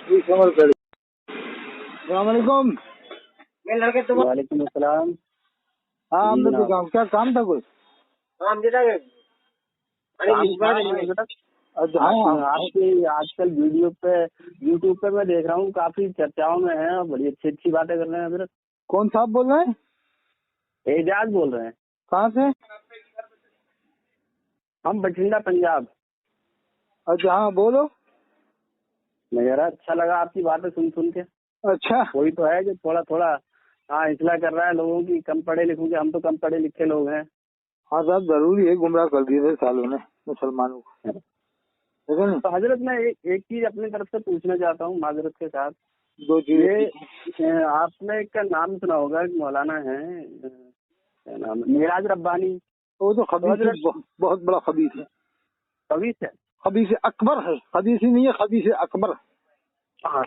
السلام علیکم. وعلیکم السلام. ہاں ہم نے کیا کام تھا کوئی؟ آج کل یوٹیوب پہ میں دیکھ رہا ہوں کافی چرچاؤں میں ہیں اور بڑی اچھی اچھی باتیں کر رہے ہیں حضرت. کون صاحب بول رہے ہیں؟ اعجاز بول رہے ہیں. کہاں سے؟ ہم بٹھنڈا پنجاب. اچھا ہاں بولو. ذرا اچھا لگا آپ کی باتیں سن کے. اچھا کوئی تو ہے جو تھوڑا تھوڑا اصلاح کر رہا ہے لوگوں کی. کم پڑھے لکھوں کے ہم تو کم پڑھے لکھے لوگ ہیں. ہاں صاحب ضروری ہے، گمراہ کر دیے تھے سالوں نے مسلمانوں کو. تو حضرت میں ایک چیز اپنی طرف سے پوچھنا چاہتا ہوں معذرت کے ساتھ. دو چیزیں. آپ نے ایک کا نام سنا ہوگا، ایک مولانا ہے کیا نام ہے، معراج ربانی. وہ تو خبیث بہت بڑا خبیث ہے. خبیث ہے، خبیث اکبر ہے. خبیث ہی نہیں ہے، خبیث اکبر. ہاں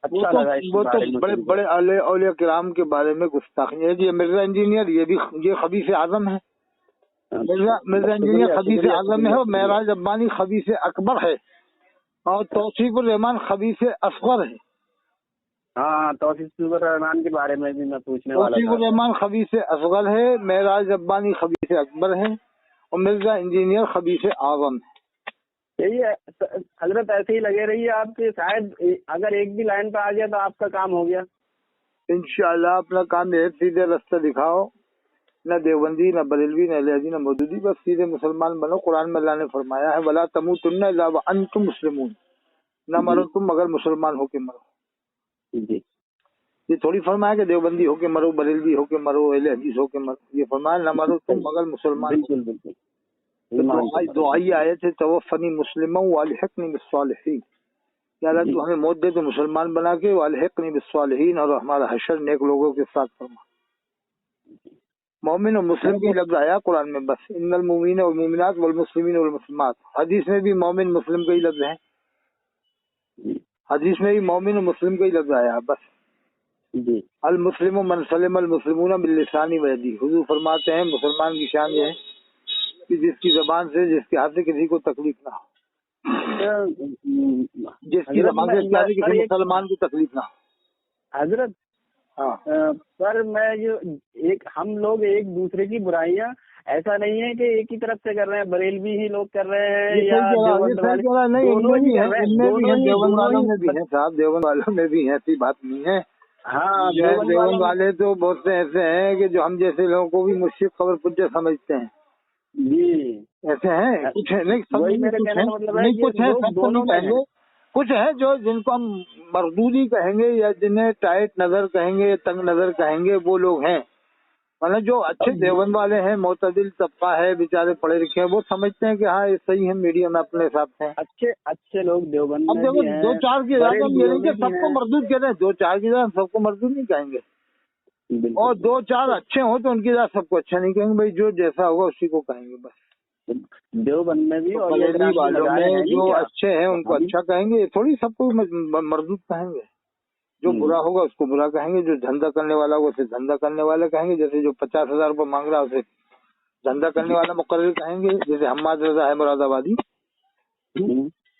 اچھا لگا. وہ تو بڑے بڑے اولیاء کرام کے بارے میں گستاخی ہے. یہ مرزا انجینئر یہ خبیث اعظم ہے. مرزا انجینئر خبیث اعظم ہے، اور معراج ربانی خبیث اکبر ہے، اور توصیف الرحمان خبیث اصغر ہے. ہاں توصیف الرحمان کے بارے میں بھی میں پوچھنے والا تھا. توصیف الرحمان خبیث اصغر ہے، معراج ربانی خبیث اکبر ہے، اور مرزا انجینئر خبیث اعظم ہے. یہی ہے حضرت. ایسے ہی لگے رہیے آپ کے، شاید اگر ایک بھی لائن پہ آ گیا تو آپ کا کام ہو گیا انشاءاللہ. اپنا کام ہے، سیدھے رستہ دکھاؤ. نہ دیوبندی، نہ بریلوی، نہ اہل حدیث، نہ مودودی، بس سیدھے مسلمان بنو. قرآن میں اللہ نے فرمایا ہے وَلَا تَمُوتُنَّ إِلَّا وَأَنْتُمْ مُسْلِمُونَ. نہ مرو تم مگر مسلمان ہو کے مرو. جی. یہ تھوڑی فرمایا کہ دیوبندی ہو کے مرو، بریلوی ہو کے مرو، اہل حدیث ہو کے مرو. یہ فرمایا نہ مرو تم مگر مسلمان. بالکل بالکل. دعائی آئے تھے توفنی مسلما والحقنی بالصالحین. یا اللہ تو ہمیں موت دے تو مسلمان بنا کے، والحقنی بالصالحین، اور ہمارا حشر نیک لوگوں کے ساتھ فرما. مومن اور مسلم کی لفظ آیا قرآن میں بس. ان المؤمنین والمؤمنات والمسلمین والمسلمات. حدیث میں بھی مومن مسلم کا ہی لفظ ہے. حدیث میں بھی مومن اور مسلم کا ہی لفظ آیا بس. جی. المسلم من سلم المسلمون باللسان ویدی. حضور فرماتے ہیں مسلمان کی شان یہ ہے کہ جس کی زبان سے، جس کے ہاتھ سے کسی کو تکلیف نہ ہو. جس کی زبان سے کسی مسلمان کو تکلیف نہ ہو. حضرت پر میں جو ہم لوگ ایک دوسرے کی برائیاں ایسا نہیں ہے کہ ایک ہی طرف سے کر رہے ہیں. بریلوی ہی لوگ کر رہے ہیں یا دیوبند والوں میں بھی ایسی بات نہیں ہے. ہاں دیوبند والے تو بہت سے ایسے ہیں کہ جو ہم جیسے لوگوں کو بھی مشرک خبر پجے سمجھتے ہیں. جی ایسے ہیں کچھ ہے نہیں، کچھ ہے سب تو نہیں کہیں گے. کچھ ہے جو جن کو ہم مردودی کہیں گے، یا جنہیں ٹائٹ نظر کہیں گے، تنگ نظر کہیں گے، وہ لوگ ہیں. مطلب جو اچھے دیوبند والے ہیں، معتدل طبقہ ہے، بیچارے پڑھے لکھے ہیں، وہ سمجھتے ہیں کہ ہاں یہ صحیح ہے، میڈیم اپنے حساب سے. اچھے لوگ دیوبند اب دیکھو دو چار کی زیادہ ہم یہ نہیں کہ سب کو مردود کہتے ہیں. دو چار کی زیادہ ہم سب کو مردود نہیں کہیں گے، اور دو چار اچھے ہوں تو ان کی ذات سب کو اچھا نہیں کہیں گے. بھائی جو جیسا ہوگا اسی کو کہیں گے بس. دیوبند میں بھی اور والوں میں جو اچھے ہیں ان کو اچھا کہیں گے، تھوڑی سب کو مردود کہیں گے. جو برا ہوگا اس کو برا کہیں گے، جو دھندا کرنے والا ہوگا اسے دھندا کرنے والا کہیں گے. جیسے جو 50,000 روپے مانگ رہا ہے اسے دھندا کرنے والا مقرر کہیں گے. جیسے حماد رضا ہے مراد آبادی،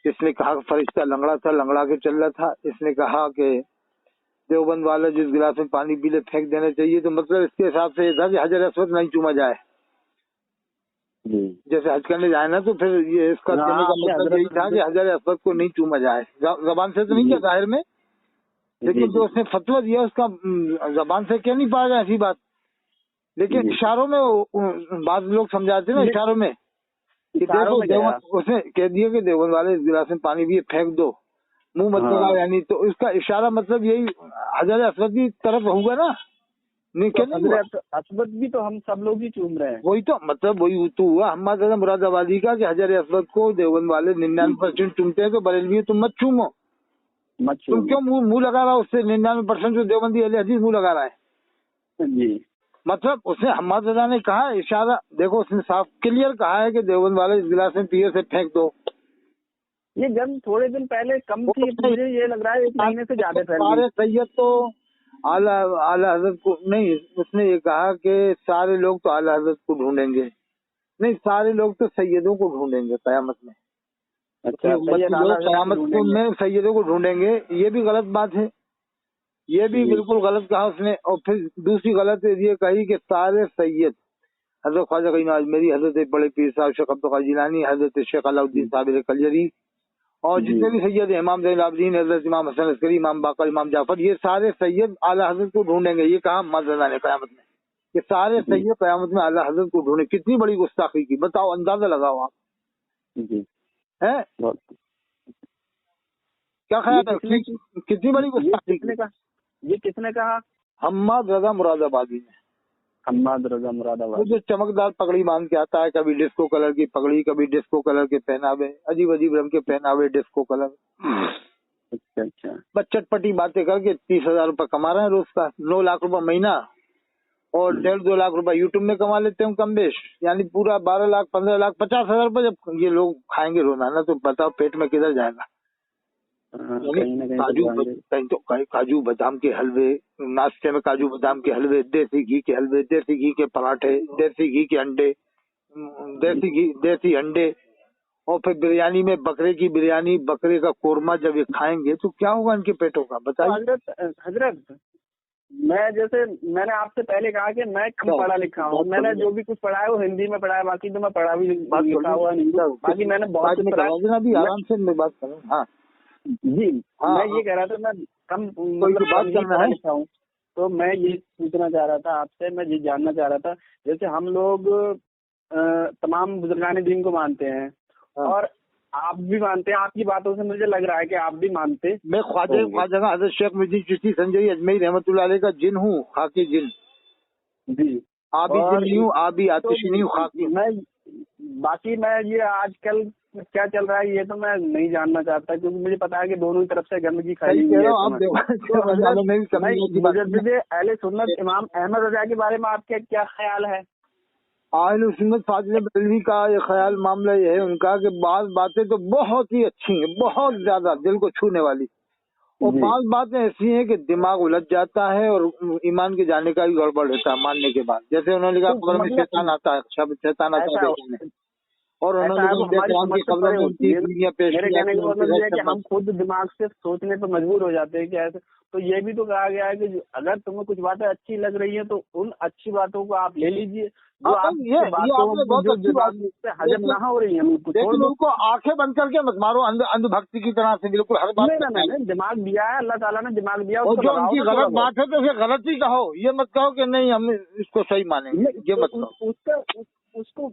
اس نے کہا فرشتہ لنگڑا تھا، لنگڑا کے چل رہا تھا. اس نے کہا کہ دیوبند والا جس گلاس میں پانی پی لے پھینک دینا چاہیے، تو مطلب اس کے حساب سے یہ تھا کہ حجر اسود نہیں چوما جائے. جیسے حج کرنے جائے نا تو پھر یہ اس کا کہنے کا مطلب یہی تھا کہ حجر اسود کو نہیں چوما جائے. زبان سے تو نہیں کیا ظاہر میں، لیکن جو اس نے فتویٰ دیا اس کا زبان سے کہہ نہیں پائے گا ایسی بات. لیکن اشاروں میں بعض لوگ سمجھاتے ہیں نا، اشاروں میں کہ دیکھو اس نے کہہ دیا کہ دیوبند والے اس گلاس میں پانی بھی پھینک دو، منہ مت لگاؤ، یعنی تو اس کا اشارہ مطلب یہی حجر اسود کی طرف ہوگا نا. اسود بھی تو ہم سب لوگ ہی چوم رہے ہیں. وہی تو مطلب وہی تو ہوا ہمارا مراد آبادی کا کہ حجر اسود کو دیوبند والے 99% چومتے ہیں، تو بریلوی تم مت چومو. تم کیوں منہ لگا رہا ہے اس سے؟ 99% جو دیوبندی اہل حدیث منہ لگا رہا ہے. جی مطلب اس نے حماد رضا نے کہا اشارہ دیکھو، اس نے صاف کلیئر کہا ہے کہ دیوبند والے اس گلاس میں پیے سے پھینک دو. یہ جب تھوڑے دن پہلے کم تھی، مجھے یہ لگ رہا ہے ایک مہینے سے زیادہ پھیل گئی. سید تو اعلیٰ حضرت کو نہیں، اس نے یہ کہا کہ سارے لوگ تو اعلیٰ حضرت کو ڈھونڈیں گے، نہیں سارے لوگ تو سیدوں کو ڈھونڈیں گے قیامت میں. अच्छा, लोग क़यामत में सैयदों को ढूंढेंगे, ये भी गलत बात है, ये भी बिल्कुल गलत कहा उसने। और फिर दूसरी गलत ये कही कि सारे सैयद, हजरत ख्वाजा गरीब अजमेरी, हजरत बड़े पीर साहब शेख अब्दुल कादिर जिलानी, हजरत शेख अलाउद्दीन साबिर कलजरी, और जितने भी सैयद इमाम ज़ैनुल आबिदीन, हजरत इमाम हसन अस्करी, इमाम बाकर, इमाम जाफर, ये सारे सैयद आला हजरत को ढूंढेंगे। ये कहा मौलाना ने क़यामत में, कि सारे सैयद क़यामत में आला हजरत को ढूंढे। कितनी बड़ी गुस्ताखी की, बताओ, अंदाजा लगाओ आप है क्या ख्याल है, कितनी बड़ी गुस्ताखी की। ये किसने कहा? हम्माद रजा मुरादाबादी ने। हम्माद रजा मुरादाबादी, जो चमकदार पगड़ी बांध के आता है, कभी डिस्को कलर की पगड़ी, कभी डिस्को कलर के पहनावे, अजीब अजीब रंग के पहनावे, डिस्को कलर। अच्छा, बस चटपटी बातें करके 30,000 रुपये कमा रहे हैं रोज का, 9 लाख रुपए महीना, और 1.5-2 लाख रुपए यूट्यूब में कमा लेते हैं कम बेश, यानी पूरा 12 लाख 15 लाख 50,000 रुपये जब ये लोग खाएंगे रोजाना, तो बताओ पेट में किधर जाएगा। काजू बादाम के हलवे, नाश्ते में काजू बादाम के हलवे, देसी घी के हलवे, देसी घी के पराठे, देसी घी के अंडे, देसी अंडे, और फिर बिरयानी में बकरे की बिरयानी, बकरे का कोरमा जब ये खाएंगे तो क्या होगा इनके पेटों का, बताइए। हजरत मैंने आपसे पहले कहा कि मैं कम पढ़ा लिखा हूँ, मैंने जो भी कुछ पढ़ा है वो हिंदी में पढ़ा है, बाकी तो मैं पढ़ा भी लिखा हुआ नहीं, बाकी मैंने बहुत कुछ पढ़ा है। आराम से मैं बात करूँ। हाँ जी, मैं ये कह रहा था, मैं कम पढ़ा लिखा हूँ, तो मैं ये पूछना चाह रहा था आपसे, मैं ये जानना चाह रहा था, जैसे हम लोग तमाम बुजुर्गान दीन को मानते हैं, और आप भी मानते हैं, आपकी बातों से मुझे लग रहा है कि आप भी मानते। मैं ख्वाजा हज़रत शेख मुहिद्दीन चिश्ती संजरी अजमेरी रहमतुल्लाह अलैह का जिन हूँ, खाकी जिन। जी, आप भी जिन नहीं हूँ, आप भी आतिशी नहीं हूँ, खाकी। मैं ये आजकल क्या चल रहा है ये तो मैं नहीं जानना चाहता, क्योंकि मुझे पता है कि दोनों तरफ से गंदगी फैली हुई है। अहले सुन्नत इमाम अहमद रजा के बारे में आपका क्या ख्याल है? अहले सुन्नत फाजिल बरेलवी का ये ख्याल, मामला ये है उनका कि बात बातें तो बहुत ही अच्छी हैं, बहुत ज्यादा दिल को छूने वाली, और बात बातें ऐसी हैं कि दिमाग उलझ जाता है और ईमान के जाने का भी गड़बड़ रहता है मानने के बाद। जैसे उन्होंने कहा कब्र में शैतान आता है, शैतान आता है, और उन्होंने कब्र में उनकी बीवियां पेश की जाती हैं। मतलब ये है कि हम खुद दिमाग से सोचने पर मजबूर हो जाते हैं कि ऐसे, तो ये भी तो कहा गया है कि अगर तुम्हें कुछ बातें अच्छी लग रही है तो उन अच्छी बातों को आप ले लीजिए, जो आपकी बातों से हजम ना हो रही है उनको आंखें बंद करके मत मारो अंधभक्ति की तरह से, बिल्कुल हर बात नहीं, दिमाग दिया है अल्लाह ताला ने, दिमाग दिया, और जो उनकी गलत बात है तो गलत ही कहो, ये मत कहो कि नहीं हम इसको सही मानेंगे, ये मत कहो। उसको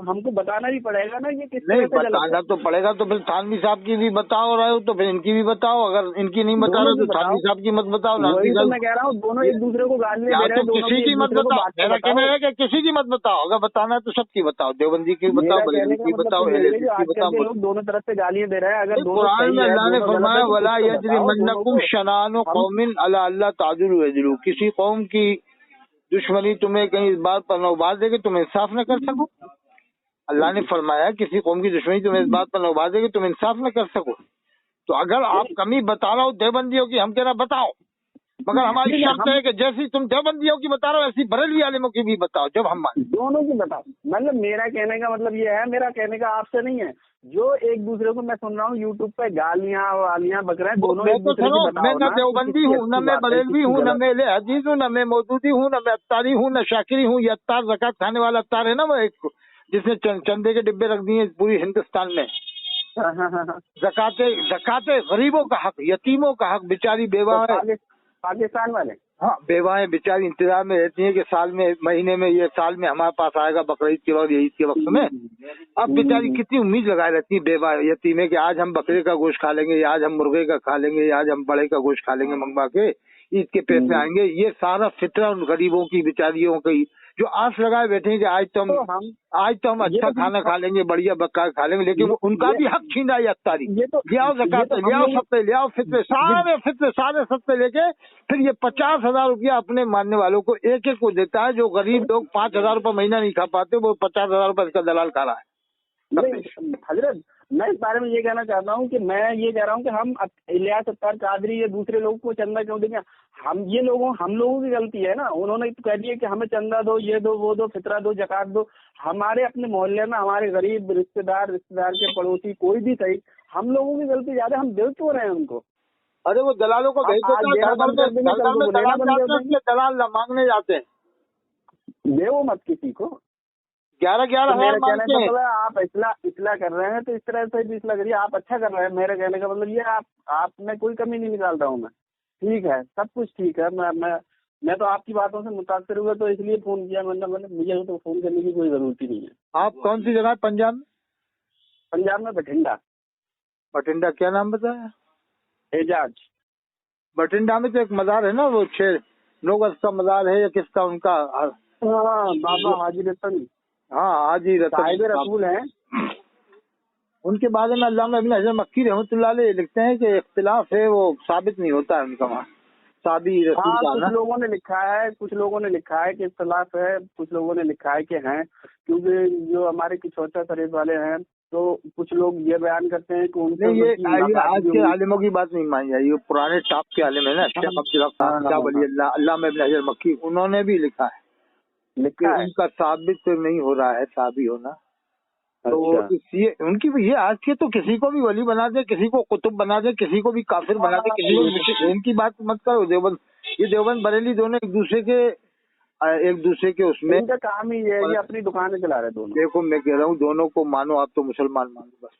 हमको बताना भी पड़ेगा ना, ये किस नहीं बताना तो पड़ेगा, तो फिर थानवी साहब की भी बताओ रहे हो तो फिर इनकी भी बताओ, अगर इनकी नहीं बता रहे तो थानवी साहब की मत बताओ। तो मैं कह रहा हूँ दोनों एक दूसरे को गाली दे रहे हैं, किसी की मत बताओ, मेरा कहना है कि किसी की मत बताओ, अगर बताना है तो सबकी बताओ, देवबंदी की बताओ, बरेलवी की बताओ, लोग दोनों तरफ से गालियाँ दे रहे हैं। अगर कुरान में अल्लाह ने फरमाया वला यजरिमन्नकुम शनानु कौमिन अला अल्ला तादिलु इदलु, किसी कौम की दुश्मनी तुम्हें कहीं इस बात पर न उबाल देगी तुम इंसाफ न कर सको। अल्लाह ने फरमाया किसी कौम की दुश्मनी तुम्हें इस बात पर न उबाल देगी तुम इंसाफ न कर सको। तो अगर आप कमी बता रहे हो देवबंदियों की, हम कह रहे बताओ, मगर हमारी शर्त है कि जैसी तुम देवबंदियों की बता रहे हो वैसी बरेलवी आलिमों की भी बताओ, जब हम दोनों की बताओ। मतलब मेरा कहने का मतलब ये है, मेरा कहने का आपसे नहीं है, जो एक दूसरे को मैं सुन रहा हूँ यूट्यूब पे गालियाँ वालियाँ बक रहे हैं, दोनों एक दूसरे की बताओ। मैं न देवबंदी हूँ, न मैं बरेलवी हूँ, न मैं हदीस हूँ, न मैं मौदूदी हूँ, न मैं अत्तारी हूँ, न शाकिरी हूँ। ये अत्तार ज़कात खाने वाला अत्तार है ना, वो एक जिसने चंदे के डिब्बे रख दिए पूरी हिंदुस्तान में। ज़काते गरीबों का हक, यतीमों का हक, बेचारी बेवा पाकिस्तान वाले, हाँ बेवाएं बेचारी इंतजार में रहती हैं कि साल में महीने में ये साल में हमारे पास आएगा बकरीद के वक्त, ईद के वक्त में। अब बेचारी कितनी उम्मीद लगाए रहती है बेवा यतीमें कि आज हम बकरे का गोश्त खा लेंगे, आज हम मुर्गे का खा लेंगे, आज हम बड़े का गोश्त खा लेंगे मंगवा के, ईद के पैसे आएंगे। ये सारा फितरा उन गरीबों की बेचारियों की जो आस लगाए बैठे हैं कि आज तो हम अच्छा खाना खा लेंगे, बढ़िया बक्का खा लेंगे, लेकिन उनका भी हक छीना है अत्तारी। ले आओ ज़कात, ले आओ सत्ते, ले आओ फितरे, सारे सत्ते लेके फिर ये 50,000 रुपया अपने मानने वालों को एक एक को देता है। जो गरीब लोग 5,000 रुपये महीना नहीं खा पाते वो 50,000 रुपये इसका दलाल खा रहा है। हजरत मैं इस बारे में ये कहना चाहता हूँ कि मैं ये कह रहा हूँ कि हम इलियास अत्तार कादरी या दूसरे लोगों को चंदा क्यों देंगे? हम लोगों की गलती है ना। उन्होंने तो कह दिया कि हमें चंदा दो, ये दो, वो दो, फितरा दो, जकात दो। हमारे अपने मोहल्ले में हमारे गरीब रिश्तेदार के पड़ोसी कोई भी सही, हम लोगों की गलती ज्यादा, हम दे क्यों रहे हैं उनको? अरे वो दलालों को भेज देते हैं, दलाल मांगने जाते हैं, दे वो मत किसी को। 11,000 मांगते हैं। आप इस्लाह कर रहे हैं तो इस तरह से भी इस्लाह करिए। आप अच्छा कर रहे हैं, मेरे कहने का मतलब ये आप में कोई कमी नहीं निकाल रहा हूँ मैं। ठीक है, सब कुछ ठीक है। मैं तो आपकी बातों से मुतासिर हुआ तो इसलिए फोन किया। मैंने मुझे तो फोन करने की कोई जरूरत ही नहीं है। आप कौन सी जगह पंजाब में? पंजाब में बठिंडा। बठिंडा क्या नाम बताया? एजाज। बठिंडा में तो एक मजार है ना, वो 6 गज का मजार है या किसका उनका? हाँ, बाबा हाजी रतन। हाँ, हाजी साहिब रसूल हैं। उनके बारे में अल्लामा इब्न हजर मक्की रहमतुल्लाह अलैह लिखते हैं कि इख्तिलाफ है, वो साबित नहीं होता है उनका वहाँ साबी रसूल का। कुछ लोगों ने लिखा है कि इख्तिलाफ है, कुछ लोगों ने लिखा है कि हैं, क्योंकि जो हमारे किचौचा शरीफ वाले हैं तो कुछ लोग ये बयान करते हैं कि उनसे ये आज के आलिमों की बात नहीं मानी जाए। ये पुराने टॉप के आलिम है ना, शेख अब्दुल हक वली अल्लाह, अल्लामा इब्न हजर मक्की, उन्होंने भी लिखा है उनका साबित नहीं हो रहा है साबी होना। तो इसलिए उनकी ये आज के तो किसी को भी वली बना दे, किसी को कुतुब बना दे, किसी को भी काफिर बना दे, किसी को, इनकी बात मत करो। देवबंद बरेली दोनों एक दूसरे के उसमें इनका काम ही है, ये अपनी दुकानें चला रहे दोनों। देखो मैं कह रहा हूँ दोनों को मानो, आप तो मुसलमान मानो बस।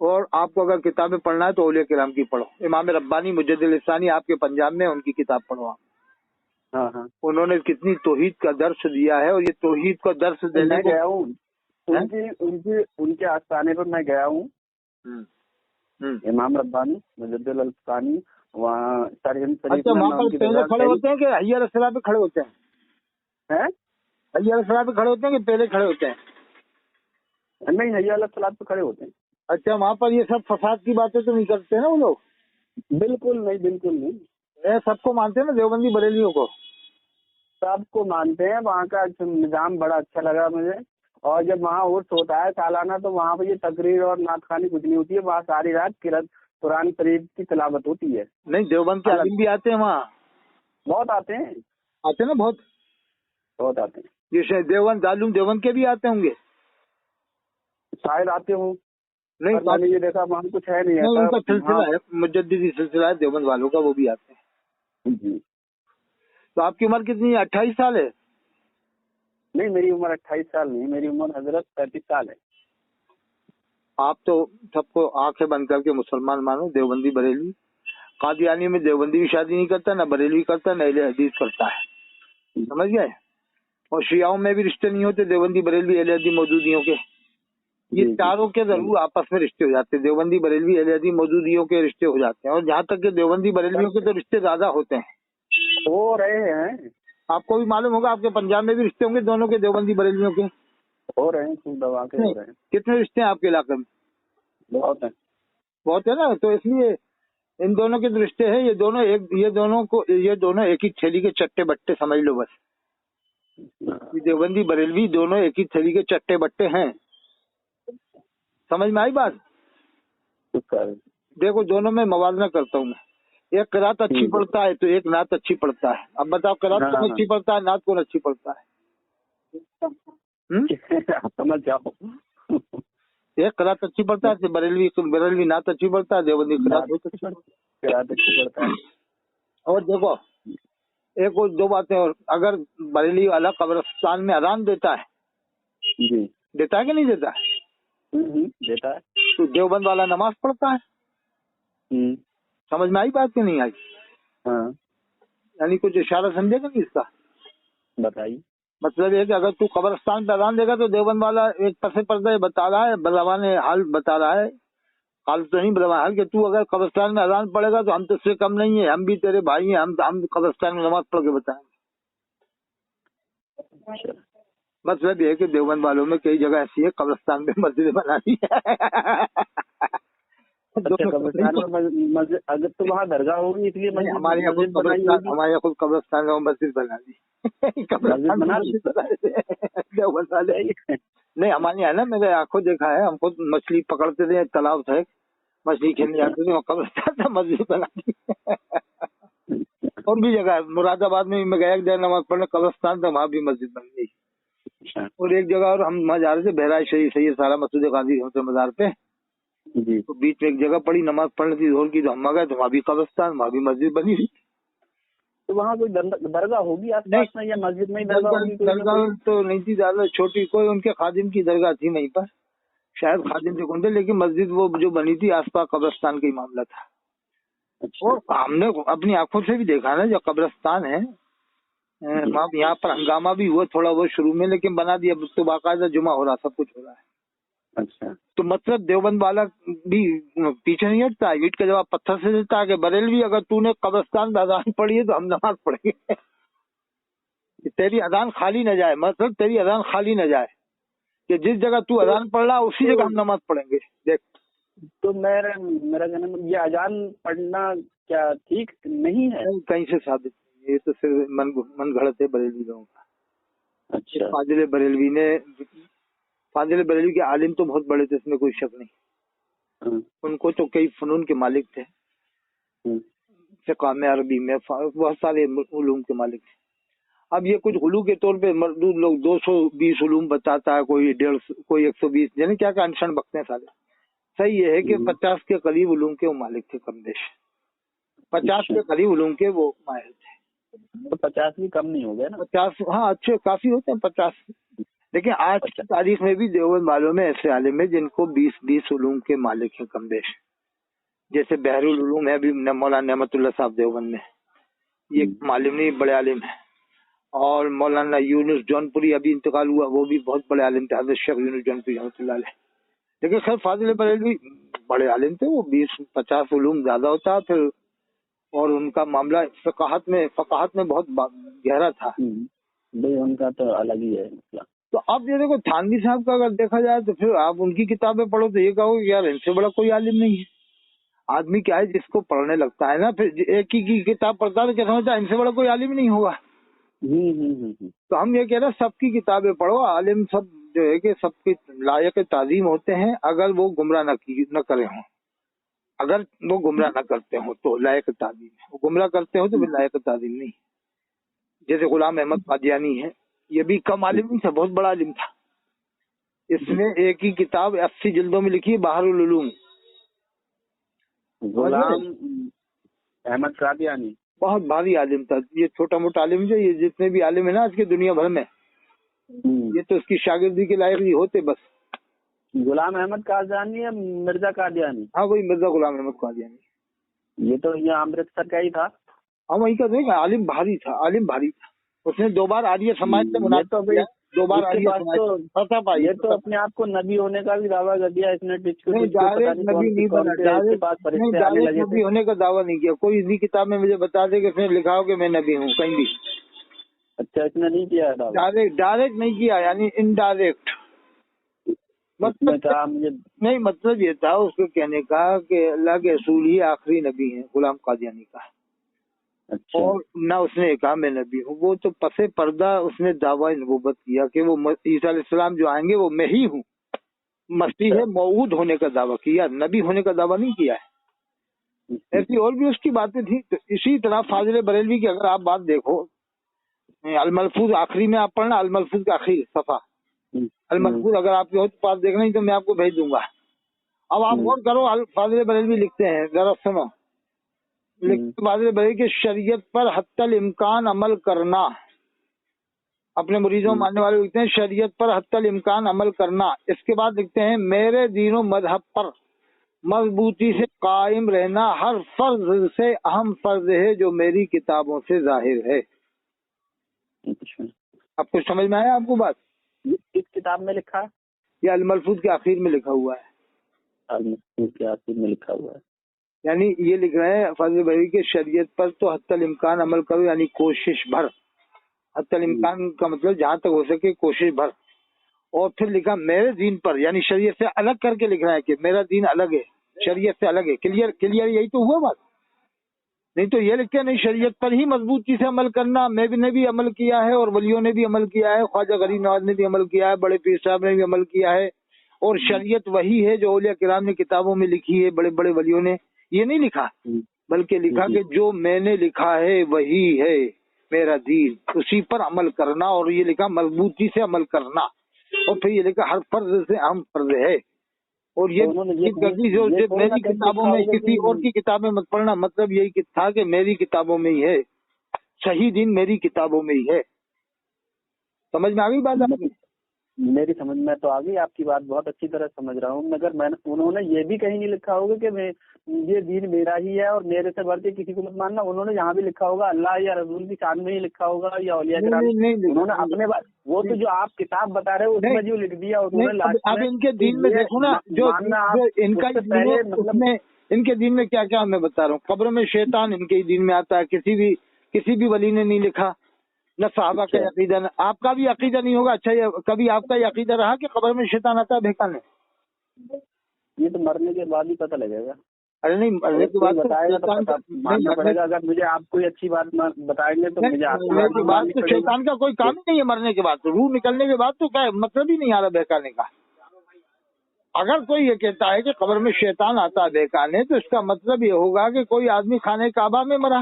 और आपको अगर किताबें पढ़ना है तो औलिया किराम की पढ़ो। इमाम रब्बानी मुजद्दिद इस्लामी आपके पंजाब में, उनकी किताब पढ़ो आप। हाँ। उन्होंने कितनी तौहीद का दर्स दिया है, और ये तौहीद का दर्स देने को गया हूँ उनके आस्थाने पर मैं गया हूँ। इमाम रब्बानी मुजद्दिद इस्लामी वहाँ सरहिंद शरीफ। अच्छा, वहाँ पर पहले खड़े होते हैं कि हय्या अल सलाह पे खड़े होते हैं? हय्या अल सलाह पे खड़े होते हैं कि पहले खड़े होते हैं? नहीं, हय्या अल सलाह पे खड़े होते हैं। अच्छा, वहाँ पर ये सब फसाद की बातें तो नहीं करते ना वो लोग? बिल्कुल नहीं। सबको मानते हैं ना, देवबंदी बरेलियों को सबको मानते हैं। वहाँ का निजाम बड़ा अच्छा लगा मुझे। और जब वहाँ उर्स होता है सालाना, तो वहाँ पर ये तकरीर और नातखानी कुछ नहीं होती है, वहाँ सारी रात कुरान शरीफ की तिलावत होती है। नहीं, देवबंद के आलिम भी आते हैं वहाँ? बहुत आते हैं ना, बहुत आते हैं। जैसे देवबंद के भी आते होंगे शायद, आते हो। नहीं, मैंने ये देखा वहाँ कुछ है नहीं, उनका सिलसिला है, मुजद्दिदी सिलसिला है देवबंद वालों का, वो भी आते हैं जी। तो आपकी उम्र कितनी है? 28 साल है? नहीं, मेरी उम्र 28 साल नहीं, मेरी उम्र हजरत 35 साल है। आप तो सबको आंखें बंद करके मुसलमान मानो। देवबंदी बरेली, कादियानी में देवबंदी भी शादी नहीं करता, ना बरेली करता, ना अहले हदीस करता है, समझ गए? और शियाओं में भी रिश्ते नहीं होते, देवबंदी बरेली अहले हदीस मौजूदियों के। ये चारों के जरूर आपस में रिश्ते हो जाते हैं। देवबंदी बरेलवी अहले हदीस मौजूदियों के रिश्ते हो जाते हैं, और जहाँ तक के देवबंदी बरेलवियों के तो रिश्ते ज्यादा होते हैं, हो रहे हैं। आपको भी मालूम होगा, आपके पंजाब में भी रिश्ते होंगे दोनों के, देवबंदी बरेलवियों के हो रहे हैं, खूब दबा के हो रहे हैं। कितने रिश्ते हैं आपके इलाके में? बहुत है ना। तो इसलिए इन दोनों के रिश्ते हैं। ये दोनों एक ही थैली के चट्टे बट्टे समझ लो बस। देवबंदी बरेलवी दोनों एक ही थैली के चट्टे बट्टे हैं, समझ में आई बात? देखो, दोनों में मवाजना करता हूँ मैं। एक किरात अच्छी पढ़ता है तो एक नात अच्छी पढ़ता है। अब बताओ, किरात कौन अच्छी पढ़ता है, नात कौन अच्छी पढ़ता है? समझ जाओ। एक किरात अच्छी पढ़ता है, बरेलवी नात अच्छी पढ़ता है, देवबंदी किरात अच्छी पढ़ता है। और देखो, एक और दो बातें और, अगर बरेली वाला कब्रिस्तान में अजान देता है जी, देता है कि नहीं देता है? देता है। तो देवबंद वाला नमाज पढ़ता है। समझ में आई बात कि नहीं आई? हाँ। यानी कुछ इशारा समझेगा नहीं इसका? बताइए। मतलब ये कि अगर तू कब्रिस्तान पे अजान देगा तो देवबंद वाला एक पसे पर्दे बता रहा है, बलवाने हाल बता रहा है, हाल तो नहीं बलवा हाल, कि तू अगर कब्रिस्तान में अजान पढ़ेगा तो हम तुझसे कम नहीं है, हम भी तेरे भाई हैं, हम कब्रिस्तान में नमाज पढ़ के बताएंगे। मतलब ये है कि देवबंद वालों में कई जगह ऐसी है कब्रिस्तान में मस्जिद बना दी है। कब्रिस्तान में मस्जिद, अगर तो वहाँ दरगाह होगी इसलिए हमारे यहाँ खुद कब्रिस्तान में मस्जिद बना दी। देवबंद वाले नहीं हमारे यहाँ ना, मैंने आंखों देखा है, हमको मछली पकड़ते थे, तालाब था, मछली खेलने जाते थे, वहाँ कब्रिस्तान था, मस्जिद बना दी। और भी जगह है, मुरादाबाद में मैं गया एक जगह नमाज पढ़ने, कब्रिस्तान था, वहाँ भी मस्जिद बन गई। और एक जगह और हम वहाँ जा रहे थे, बहराइच शरीफ से, ये सारा मसूद गाजी होते मजार पे जी। तो बीच में एक जगह पड़ी, नमाज पढ़ने की जोर की, तो हम गए तो वहाँ भी कब्रिस्तान, वहाँ भी मस्जिद बनी थी। तो वहाँ कोई दरगाह होगी आसपास में, या मस्जिद में ही दरगाह होगी? दरगाह तो नहीं थी ज्यादा, छोटी कोई उनके खादिम की दरगाह थी वहीं पर, शायद खादिम से कौन थे, लेकिन मस्जिद वो जो बनी थी आसपास कब्रिस्तान का ही मामला था। अच्छा। और हमने अपनी आंखों से भी देखा ना, जो कब्रिस्तान है वहाँ यहाँ पर हंगामा भी हुआ थोड़ा बहुत शुरू में, लेकिन बना दिया तो बाकायदा जुमा हो रहा, सब कुछ हो रहा है। अच्छा। तो मतलब देवबंद वाला भी पीछे नहीं हटता, ईंट का जवाब पत्थर से देता है कि बरेलवी अगर तूने कब्रिस्तान में अजान पढ़ी है तो हम नमाज पढ़ेंगे। तेरी अजान खाली न जाए, मतलब तेरी अजान खाली न जाए, कि जिस जगह तू अजान पढ़ रहा उसी जगह हम नमाज पढ़ेंगे। देख तो मेरा कहना, ये अजान पढ़ना क्या ठीक नहीं है? कहीं से साबित नहीं, ये तो सिर्फ मन घड़त है बरेलवी लोगों का। अच्छा। फाजिल बरेलवी के आलिम तो बहुत बड़े थे, इसमें कोई शक नहीं। उनको तो कई फनून के मालिक थे, फिक़ह में, अरबी में, बहुत सारे उलूम के मालिक थे। अब ये कुछ गुलू के तौर पे मर्दूद लोग 220 उलूम बताता है, कोई 150, कोई 120, यानी क्या क्या अनशन बकते हैं सारे। सही ये है कि 50 के करीब उलूम के वो मालिक थे, कम बेश 50 के करीब उलूम के वो माहिर थे। तो 50 भी कम नहीं हो गया ना? 50, हाँ अच्छे काफी होते हैं 50। लेकिन आज की तारीख में भी देवबंद वालों में ऐसे आलिम है जिनको 20 उलूम के मालिक हैं कम बेश। जैसे बहरुल उलूम है अभी मौलाना नेमतुल्लाह साहब देवबंद में, ये मालिम नहीं बड़े आलिम है। और मौलाना यूनुस जौनपुरी अभी इंतकाल हुआ, वो भी बहुत बड़े आलिम थे, हज़रत शेख यूनुस जौनपुरी रहमतुल्लाह अलैह। लेकिन खैर फाजिल बरेलवी बड़े आलिम थे, वो 20-50 उलूम ज्यादा होता फिर। और उनका मामला फकाहत में बहुत गहरा था। भाई उनका तो अलग ही है मतलब। तो अब ये देखो थानवी साहब का अगर देखा जाए तो फिर आप उनकी किताबें पढ़ो तो ये कहो यार इनसे बड़ा कोई आलिम नहीं है। आदमी क्या है, जिसको पढ़ने लगता है ना, फिर एक ही की किताब पढ़ता है तो क्या समझता है इनसे बड़ा कोई आलिम नहीं होगा। तो हम ये कह रहे हैं सबकी किताबें पढ़ो, आलिम सब जो है कि सबके लायक ताजीम होते हैं, अगर वो गुमराह न करे हों, अगर वो गुमराह न करते हो तो लायक ताजीम है, वो गुमराह करते हो तो फिर लायक ताजीम नहीं। जैसे गुलाम अहमद कादियानी है, ये भी कम आलिम नहीं था, बहुत बड़ा आलिम था। इसने एक ही किताब 80 जिल्दों में लिखी है, बहरुल उलूम। गुलाम अहमद कादियानी बहुत भारी आलिम था, ये छोटा मोटा आलिम जो, ये जितने भी आलिम है ना आज के दुनिया भर में, ये तो उसकी शागिर्दी के लायक ही होते बस। गुलाम अहमद कादियानी या मिर्जा कादियानी? हाँ वही मिर्जा गुलाम अहमद कादियानी। ये तो यहाँ अमृतसर का ही था। हाँ वही का देखा, आलिम भारी था। उसने 2 बार आर्य समाज से मुनाफा, 2 बार आर्य समाज। ये तो अपने आप को नबी होने का भी दावा कर दिया इसने। नबी होने का दावा नहीं किया कोई, इसी किताब में मुझे बता दे कि इसने लिखा हो कि मैं नबी हूँ कहीं भी। अच्छा, इसने नहीं किया डायरेक्ट नहीं किया, यानी इनडायरेक्ट। मतलब ये था उसके कहने का कि अल्लाह के रसूल ही आखिरी नबी है, गुलाम कादियानी का। अच्छा। और ना उसने कहा मैं नबी हूँ, वो तो पसे पर्दा उसने दावा नबूवत किया कि वो ईसा अलैहिस्सलाम जो आएंगे वो मैं ही हूँ, मसीह है, मौऊद होने का दावा किया, नबी होने का दावा नहीं किया है। ऐसी और भी उसकी बातें थी। तो इसी तरह फाजिल बरेलवी की अगर आप बात देखो, अल-मलफूज आखिरी में आप पढ़ना, अल-मलफूज का आखिरी सफा, अल-मलफूज अगर आपके हो तो पास देखना, ही तो मैं आपको भेज दूंगा। अब आप गौर करो, फाजिल बरेलवी लिखते हैं, जरा सुनो, फाजिल बरेलवी की शरीयत पर हत्तल इम्कान अमल करना, अपने मुरीदों मानने वाले लिखते हैं शरीयत पर हत्तल इम्कान अमल करना। इसके बाद लिखते हैं मेरे दीनों मजहब पर मजबूती से कायम रहना हर फर्ज से अहम फर्ज है जो मेरी किताबों से जाहिर है। अब कुछ समझ में आया आपको बात? किस किताब में लिखा है? ये अल-मलफूज के आखिर में लिखा हुआ है। अल-मलफूज के आखिर में लिखा हुआ है, यानी ये लिख रहे हैं फाजिल बरेलवी के शरीयत पर तो हत्तल इम्कान अमल करो, यानी कोशिश भर। हत्तल इम्कान का मतलब जहाँ तक हो सके कोशिश भर। और फिर लिखा मेरे दीन पर, यानी शरीयत से अलग करके लिख रहा है कि मेरा दीन अलग है, शरीयत से अलग है। क्लियर यही तो हुआ बात। نہیں تو یہ لکھتے نہیں شریعت پر ہی مضبوطی سے عمل کرنا. میں نے بھی عمل کیا ہے اور ولیوں نے بھی عمل کیا ہے, خواجہ غریب نواز نے بھی عمل کیا ہے, بڑے پیر صاحب نے بھی عمل کیا ہے, اور شریعت وہی ہے جو اولیاء کرام نے کتابوں میں لکھی ہے. بڑے بڑے ولیوں نے یہ نہیں لکھا, بلکہ لکھا کہ جو میں نے لکھا ہے وہی ہے میرا دین, اسی پر عمل کرنا. اور یہ لکھا مضبوطی سے عمل کرنا, اور پھر یہ لکھا ہر فرض سے اہم فرض ہے. اور یہ جو میری کتابوں میں کسی اور کی کتابیں مت پڑھنا, مطلب یہی تھا کہ میری کتابوں میں ہی ہے, صحیح دین میری کتابوں میں ہی ہے. سمجھ میں آ گئی بات آپ کی؟ میری سمجھ میں تو آ گئی, آپ کی بات بہت اچھی طرح سمجھ رہا ہوں, مگر انہوں نے یہ بھی کہیں نہیں لکھا ہوگا کہ میں یہ دین میرا ہی ہے اور میرے سے بڑھ کے کسی کو مت ماننا. انہوں نے یہاں بھی لکھا ہوگا اللہ یا رسول کی شان میں ہی لکھا ہوگا یا اولیاء کرام. انہوں نے اپنے بات وہ تو جو آپ کتاب بتا رہے ہو اس میں جو لکھ دیا انہوں نے لاسٹ میں. اب ان کے دین میں دیکھو نا, جو ان کا ان کے دین میں کیا کیا میں بتا رہا ہوں. قبر میں شیطان ان کے دین میں آتا ہے, کسی بھی ولی نے نہیں لکھا, نہ صحابہ کا عقیدہ, نہ آپ کا بھی عقیدہ نہیں ہوگا. اچھا یہ کبھی آپ کا یہ عقیدہ رہا کہ قبر میں شیطان آتا ہے بہکانے؟ یہ تو مرنے کے بعد ہی پتہ لگے گا. ارے نہیں, مرنے کے بعد ماننا پڑے گا. اگر مجھے آپ کوئی اچھی بات بتائیں گے تو مجھے بات تو شیطان کا کوئی کام ہی نہیں ہے مرنے کے بعد. روح نکلنے کے بعد تو کیا مطلب ہی نہیں آ رہا بہکانے کا. اگر کوئی یہ کہتا ہے کہ قبر میں شیطان آتا ہے بہکانے, تو اس کا مطلب یہ ہوگا کہ کوئی آدمی خانہ کعبہ میں مرا,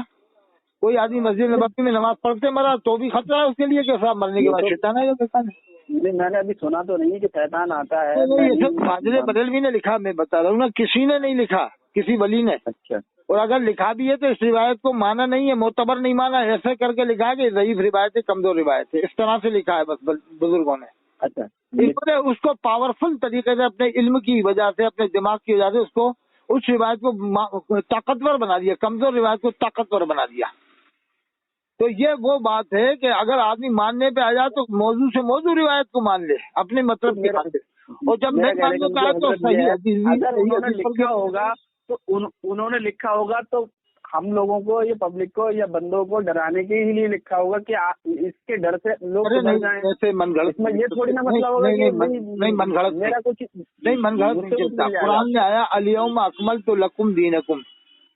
کوئی آدمی مسجد نبوی میں نماز پڑھتے مرا, تو بھی خطرہ ہے اس کے لیے کہ صاحب مرنے کے بعد شیطان ہے یا بہکانے. میں نے ابھی سنا تو نہیں کہ شیطان آتا ہے. یہ سب فاضل بریلوی نے لکھا, میں بتا رہا ہوں نا, کسی نے نہیں لکھا, کسی ولی نے. اچھا. اور اگر لکھا بھی ہے تو اس روایت کو مانا نہیں ہے, معتبر نہیں مانا, ایسے کر کے لکھا ہے کہ ضعیف روایت ہے, کمزور روایت ہے, اس طرح سے لکھا ہے بس بزرگوں نے. اچھا. اس کو پاورفل طریقے سے اپنے علم کی وجہ سے, اپنے دماغ کی وجہ سے اس کو, اس روایت کو طاقتور بنا دیا, کمزور روایت کو طاقتور بنا دیا. تو یہ وہ بات ہے کہ اگر آدمی ماننے پہ آ جائے تو موضوع سے موضوع روایت کو مان لے اپنے مطلب کی خاطر, اور جب نہیں ماننے پہ آئے تو صحیح ہوگا. تو انہوں نے لکھا ہوگا تو ہم لوگوں کو, یہ پبلک کو یا بندوں کو ڈرانے کے ہی لیے لکھا ہوگا کہ اس کے ڈر سے لوگ سمجھ جائیں. اس میں یہ تھوڑی نا مسئلہ ہوگا کہ نہیں من گھڑت میرا کچھ نہیں, من گھڑت نہیں چلتا. قرآن میں آیا الیوم اکملت لکم دینکم,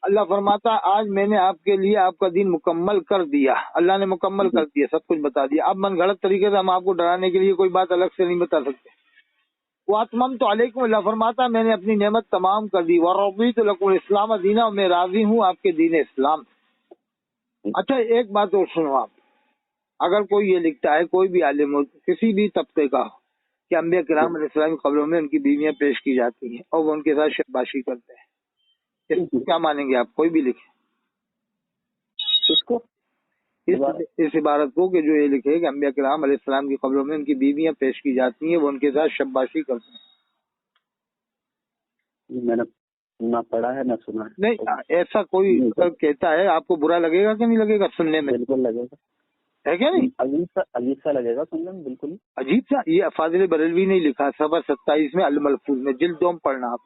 اللہ فرماتا آج میں نے آپ کے لیے آپ کا دین مکمل کر دیا. اللہ نے مکمل کر دیا, سب کچھ بتا دیا. اب من گھڑت طریقے سے ہم آپ کو ڈرانے کے لیے کوئی بات الگ سے نہیں بتا سکتے. وَأَتْمَمْتُ عَلَيْكُمْ, اللہ فرماتا میں نے اپنی نعمت تمام کر دی. وَرَضِيتُ لَكُمُ الْإِسْلَامَ دِينًا, اور میں راضی ہوں آپ کے دین اسلام. اچھا ایک بات اور سنو آپ, اگر کوئی یہ لکھتا ہے, کوئی بھی عالم ہو, کسی بھی طبقے کا ہو, کہ انبیاء کرام علیہ السلام کی قبروں میں ان کی بیویاں پیش کی جاتی ہیں اور وہ ان کے ساتھ شاباشی کرتے ہیں, اس کو کیا مانیں گے آپ؟ کوئی بھی لکھے اس کو, اس عبارت کو, کہ جو یہ لکھے کہ انبیاء کرام علیہ السلام کی قبروں میں ان کی بیویاں پیش کی جاتی ہیں, وہ ان کے ساتھ شاباشی کرتے ہیں. میں نے نہ پڑھا ہے نہ سنا ہے. نہیں, ایسا کوئی کہتا ہے آپ کو برا لگے گا کہ نہیں لگے گا سننے میں؟ بالکل لگے گا, ہے کیا نہیں؟ عجیب سا لگے گا سننے میں, بالکل عجیب سا. یہ فاضل بریلوی نے لکھا, صفحہ 27 میں الملفوظ میں, جلد 2 پڑھنا آپ.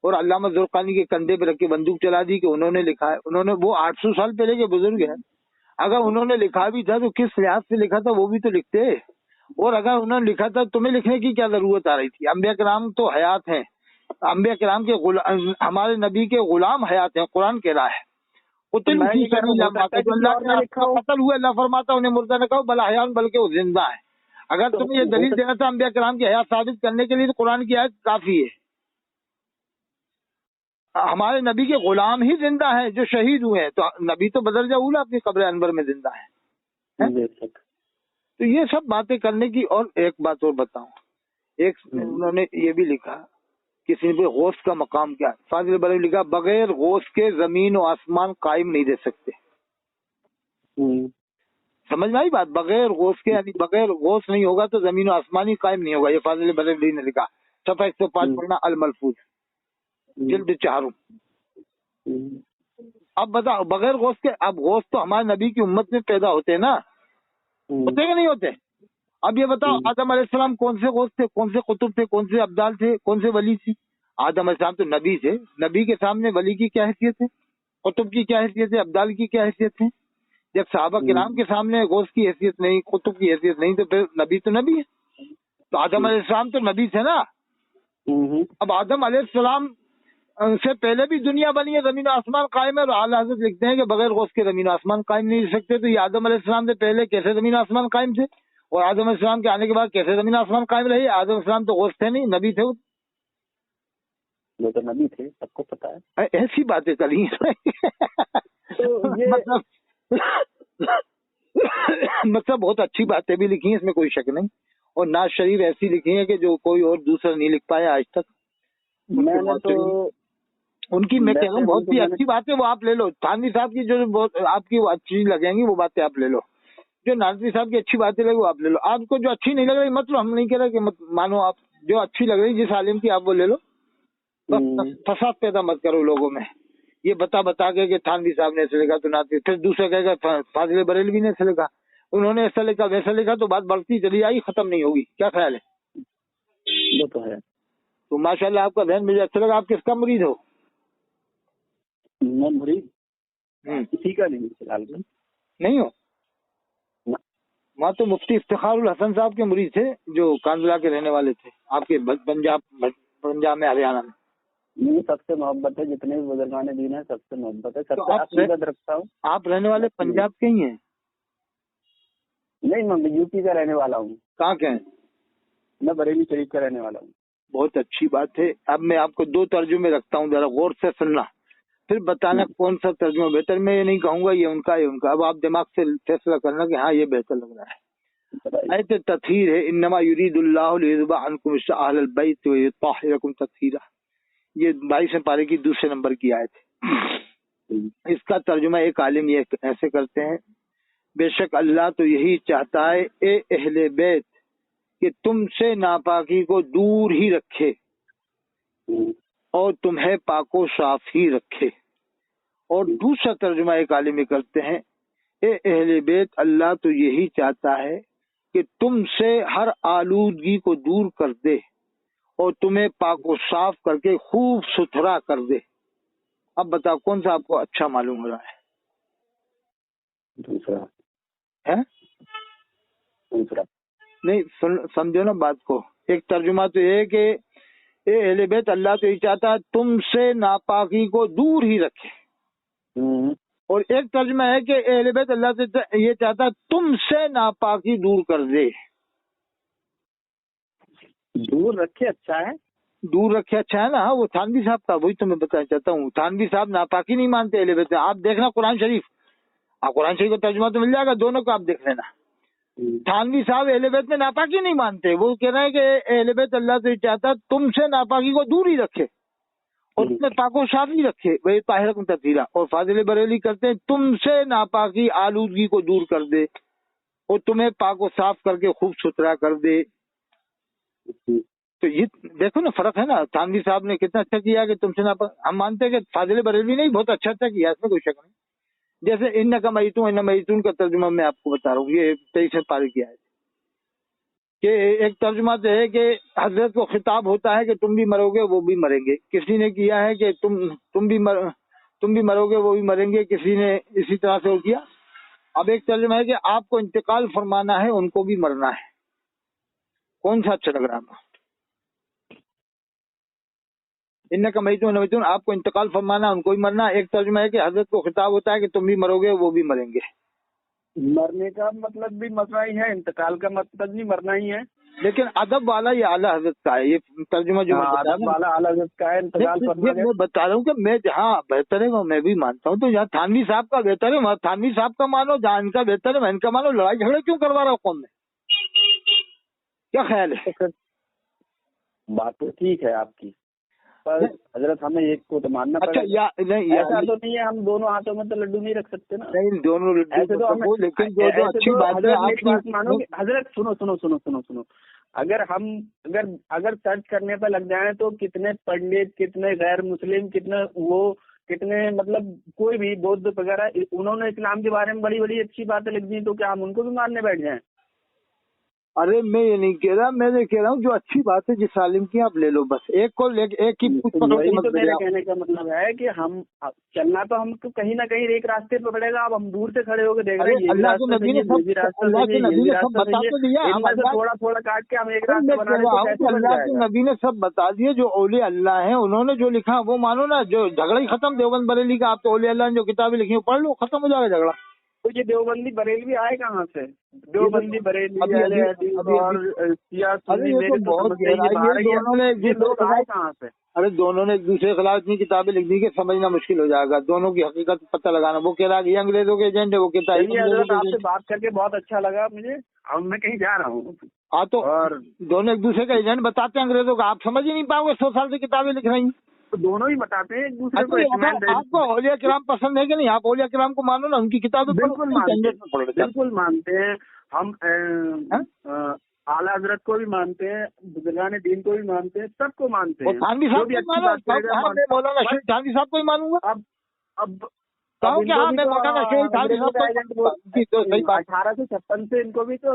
اور علامہ زرقانی کے کندھے پہ رکھ کے بندوق چلا دی کہ انہوں نے لکھا ہے. انہوں نے, وہ 800 سال پہلے کے بزرگ ہیں, اگر انہوں نے لکھا بھی تھا تو کس لحاظ سے لکھا تھا وہ بھی تو لکھتے. اور اگر انہوں نے لکھا تھا تمہیں لکھنے کی کیا ضرورت آ رہی تھی؟ انبیاء کرام تو حیات ہیں, انبیاء کرام کے ہمارے نبی کے غلام حیات ہیں. قرآن کہہ رہا ہے قتل قتل ہوئے, اللہ فرماتا انہیں مردہ نہ کہو بل احیاء, بلکہ وہ زندہ ہے. اگر تمہیں یہ دلیل دینا تھا انبیاء کرام کی حیات ثابت کرنے کے لیے تو قرآن کی آیت کافی ہے. ہمارے نبی کے غلام ہی زندہ ہیں جو شہید ہوئے ہیں, تو نبی تو بدل جاؤ نا اپنی قبر انور میں زندہ ہے. تو یہ سب باتیں کرنے کی. اور ایک بات اور بتاؤں, ایک انہوں نے یہ بھی لکھا, کسی نے غوث کا مقام کیا, فاضل بریلوی لکھا بغیر غوث کے زمین و آسمان قائم نہیں رہ سکتے. سمجھ میں آئی بات؟ بغیر غوث کے, یعنی بغیر غوث نہیں ہوگا تو زمین و آسمان ہی قائم نہیں ہوگا. یہ فاضل بریلوی نے لکھا, صفحہ 105 پڑھنا الملفوظ, جلد 4. اب بتاؤ بغیر غوث کے, اب غوث تو ہمارے نبی کی امت میں پیدا ہوتے ہیں نا, ہوتے کہ نہیں ہوتے؟ اب یہ بتاؤ آدم علیہ السلام کون سے غوث تھے, کون سے قطب تھے, کون سے ابدال تھے, کون سے ولی تھی؟ آدم علیہ السلام تو نبی تھے. نبی کے سامنے ولی کی کیا حیثیت ہے, قطب کی کیا حیثیت ہے, ابدال کی کیا حیثیت ہے؟ جب صحابہ کرام کے سامنے غوث کی حیثیت نہیں, قطب کی حیثیت نہیں, تو پھر نبی تو نبی ہے. تو آدم علیہ السلام تو نبی تھے نا. اب آدم علیہ السلام سے پہلے بھی دنیا بنی ہے، زمین و آسمان قائم ہے، اور اعلیٰ حضرت لکھتے ہیں کہ بغیر غوث کے زمین و آسمان قائم نہیں رہ سکتے. تو یہ آدم علیہ السلام سے پہلے کیسے زمین و آسمان قائم تھے، اور آدم علیہ السلام کے آنے کے بعد کیسے زمین و آسمان قائم رہی؟ آدم علیہ السلام تو غوث تھے نہیں، نبی تھے. وہ تو نبی تھے، سب کو پتا ہے. ایسی باتیں کری مطلب بہت اچھی باتیں بھی لکھی ہیں، اس میں کوئی شک نہیں. اور ناز شریف ایسی لکھی ہیں کہ جو کوئی اور دوسرا نہیں لکھ پایا آج تک. میں نے تو ان کی میں کہہ رہا ہوں بہت سی اچھی باتیں وہ آپ لے لو. تھانوی صاحب کی جو بہت آپ کی وہ اچھی لگیں گی وہ باتیں آپ لے لو. جو نازوی صاحب کی اچھی باتیں لگے وہ آپ لے لو. آپ کو جو اچھی نہیں لگ رہی مطلب ہم نہیں کہہ رہے کہ مانو آپ جو اچھی لگ رہی جس عالم کی آپ وہ لے لو. فساد پیدا مت کرو لوگوں میں. یہ بتا کے کہ تھانوی صاحب نے ایسے لکھا تو نازوی، پھر دوسرا کہے گا فاضل بریلوی نے ایسے لکھا، انہوں نے ایسا لکھا ویسا لکھا، تو بات بڑھتی چلی آئی، ختم نہیں ہوگی. کیا خیال ہے؟ وہ تو ہے. تو ماشاءاللہ آپ کا ذہن مجھے اچھا لگا. آپ کس کا مرید ہو؟ میں مرید کسی کا نہیں فی الحال نہیں ہو. وہاں تو مفتی افتخار الحسن صاحب کے مرید تھے جو کاندلا کے رہنے والے تھے آپ کے پنجاب میں، ہریانہ میں. مجھے سب سے محبت ہے، جتنے بھی بزرگان دین ہیں سب سے محبت ہے، سب سے عقیدت رکھتا ہوں. آپ رہنے والے پنجاب کے ہی ہیں؟ نہیں، میں یو پی کا رہنے والا ہوں. کہاں کے ہیں؟ میں بریلی شریف کا رہنے والا ہوں. بہت اچھی بات ہے. اب میں آپ کو 2 ترجمے رکھتا ہوں، ذرا غور سے سننا، پھر بتانا کون سا ترجمہ بہتر. میں یہ نہیں کہوں گا یہ ان کا یہ ان کا، اب آپ دماغ سے فیصلہ کرنا کہ ہاں یہ بہتر لگ رہا ہے. ایت تطہیر ہے، انما یرید اللہ لیذهب عنکم اہل البیت ویطہرکم تطہیرا. یہ 22 پارے کی دوسرے نمبر کی آیت ہے. اس کا ترجمہ ایک عالم یہ ایسے کرتے ہیں، بے شک اللہ تو یہی چاہتا ہے اے اہل بیت کہ تم سے ناپاکی کو دور ہی رکھے اور تمہیں پاک و صاف ہی رکھے. اور دوسرا ترجمہ ایک عالم کرتے ہیں، اے اہل بیت اللہ تو یہی چاہتا ہے کہ تم سے ہر آلودگی کو دور کر دے اور تمہیں پاک و صاف کر کے خوب ستھرا کر دے. اب بتاؤ کون سا آپ کو اچھا معلوم ہو رہا ہے؟ دوسرا ہے دوسرا. نہیں سمجھو نا بات کو. ایک ترجمہ تو یہ ہے کہ اے اہل بیت اللہ تو یہ چاہتا ہے تم سے ناپاکی کو دور ہی رکھے، اور ایک ترجمہ ہے کہ اے اہل بیت اللہ سے یہ چاہتا ہے تم سے ناپاکی دور کر دے. دور رکھے اچھا ہے، دور رکھے اچھا ہے نا. وہ تھانوی صاحب کا وہی تو میں بتانا چاہتا ہوں. تھانوی صاحب ناپاکی نہیں مانتے اہل بیت. آپ دیکھنا قرآن شریف، آپ قرآن شریف کا ترجمہ تو مل جائے گا، دونوں کا آپ دیکھ لینا. تھانوی صاحب اہل بیت میں ناپاکی نہیں مانتے. وہ کہہ رہے ہیں کہ اہل بیت اللہ سے چاہتا تم سے ناپاکی کو دور ہی رکھے اور تم نے پاک و صاف ہی رکھے، وہی طاہرکم تطہیرا. اور فاضل بریلی کرتے ہیں تم سے ناپاکی آلودگی کو دور کر دے اور تمہیں پاک و صاف کر کے خوب ستھرا کر دے. تو یہ دیکھو نا فرق ہے نا. تھانوی صاحب نے کتنا اچھا کیا کہ تم سے ہم مانتے ہیں کہ فاضل بریلوی نے بہت اچھا کیا، اس میں کوئی شک نہیں. جیسے انکا میتون کا ترجمہ میں آپ کو بتا رہا ہوں، یہ 23 پارے کی ہے کہ ایک ترجمہ تو ہے کہ حضرت کو خطاب ہوتا ہے کہ تم بھی مرو گے وہ بھی مریں گے. کسی نے کیا ہے کہ تم بھی مرو گے وہ بھی مریں گے، کسی نے اسی طرح سے وہ کیا. اب ایک ترجمہ ہے کہ آپ کو انتقال فرمانا ہے ان کو بھی مرنا ہے. کون سا اچھا لگ رہا ہے؟ انکا میتون آپ کو انتقال فرمانا ان کو بھی مرنا. ایک ترجمہ ہے کہ حضرت کو خطاب ہوتا ہے کہ تم بھی مرو گے وہ بھی مریں گے. مرنے کا مطلب بھی مرنا ہی ہے، انتقال کا مطلب بھی مرنا ہی ہے. لیکن ادب والا یہ اعلیٰ حضرت کا ہے، یہ ترجمہ جو ادب والا اعلیٰ حضرت کا ہے. انتقال میں بتا رہا ہوں کہ میں جہاں بہتر ہے وہ میں بھی مانتا ہوں. تو یہاں تھانوی صاحب کا بہتر ہے وہاں تھانوی صاحب کا مانو، جہاں ان کا بہتر ہے وہاں ان کا مانو. لڑائی جھگڑے کیوں کروا رہا ہو قوم میں؟ کیا خیال ہے؟ بات تو ٹھیک ہے آپ کی، پر حضرت ہمیں ایک کو تو ماننا پڑے گا. ایسا تو نہیں ہے ہم دونوں ہاتھوں میں تو لڈو نہیں رکھ سکتے نا. نہیں دونوں ایسے تو لیکن حضرت سنو اگر سرچ کرنے پہ لگ جائیں تو کتنے پنڈت، کتنے غیر مسلم، کتنے مطلب کوئی بھی بودھ وغیرہ انہوں نے اسلام کے بارے میں بڑی بڑی اچھی باتیں لکھ دی، تو کیا ہم ان کو بھی ماننے بیٹھ جائیں؟ अरे मैं ये नहीं कह रहा, मैं ये कह रहा हूँ जो अच्छी बात है जिस आलिम की आप ले लो, बस एक को ले, एक की पकड़ वही के मत तो मेरे ले आओ। कहने का मतलब है कि हम चलना तो हमको कहीं ना कहीं एक रास्ते पे पड़ेगा। अब हम दूर से खड़े होकर देख रहे हैं ये भी अल्लाह के रास्ता नबी सही ने है, ये भी सब, रास्ता अल्लाह सही के है, ये नबी भी ने सब रास्ता बता सही है। तो दिया। हम इनमें से अल्लाह, थोड़ा थोड़ा काट के हम एक अरे रास्ता मैं बना कह रहे रहा तो हूँ कि कैसे बन अल्लाह के जाएगा? नबी ने सब बता दिए, जो औलिया अल्लाह है उन्होंने जो लिखा वो मानो ना, जो झगड़ा ही खत्म। देवबंद बरेली का आप तो औलिया अल्लाह ने जो किताबें लिखी वो पढ़ लो, खत्म हो जाएगा झगड़ा। तो ये देवबंदी बरेलवी आए कहाँ से? देवबंदी बरेलवी, अभी अहले अभी हदीस अभी और अभी शिया अरे सुन्नी, ये तो मेरे तो बहुत समझते ये गहरा, बाहर ये दोनों ने एक ये दूसरे लोग के आए खिलाफ, कहाँ से? अरे दोनों ने एक दूसरे के खिलाफ इतनी किताबें लिख दी कि समझना मुश्किल हो जाएगा। दोनों की हकीकत पता लगाना, वो कह रहा है ये अंग्रेजों के एजेंट है, वो कहता है चलिए अंग्रेजों हजरत, के आपसे एजेंट। बात करके बहुत अच्छा लगा मुझे। अब मैं कहीं जा रहा हूँ हाँ तो और दोनों एक दूसरे का एजेंट बताते हैं अंग्रेजों का। आप समझ ही नहीं पाओगे, 100 साल से किताबें लिख रही हैं। तो दोनों ही बताते हैं एक दूसरे को अच्छा इत्मीनान दे। आपको औलिया किराम पसंद है कि नहीं? आप औलिया किराम को मानो ना, उनकी किताबें पढ़ो, बिल्कुल मानते इंटरनेट में पढ़ हैं, लेते हैं। बिल्कुल मानते हैं हम। हाँ? आला हजरत को भी मानते हैं, बुजुर्गान दीन को भी मानते हैं, सबको मानते वो हैं। थानवी जो साहब भी को अच्छी मानो, बात करेगा हाँ मैं मौलाना शहीद थानवी साहब को ही मानूंगा। अब कहो कि इनको हाँ भी मैं तो मौलाना शहीद थानवी अंग्रेजों साहब का को एजेंट जी, तो सही बात। 1856 से इनको भी तो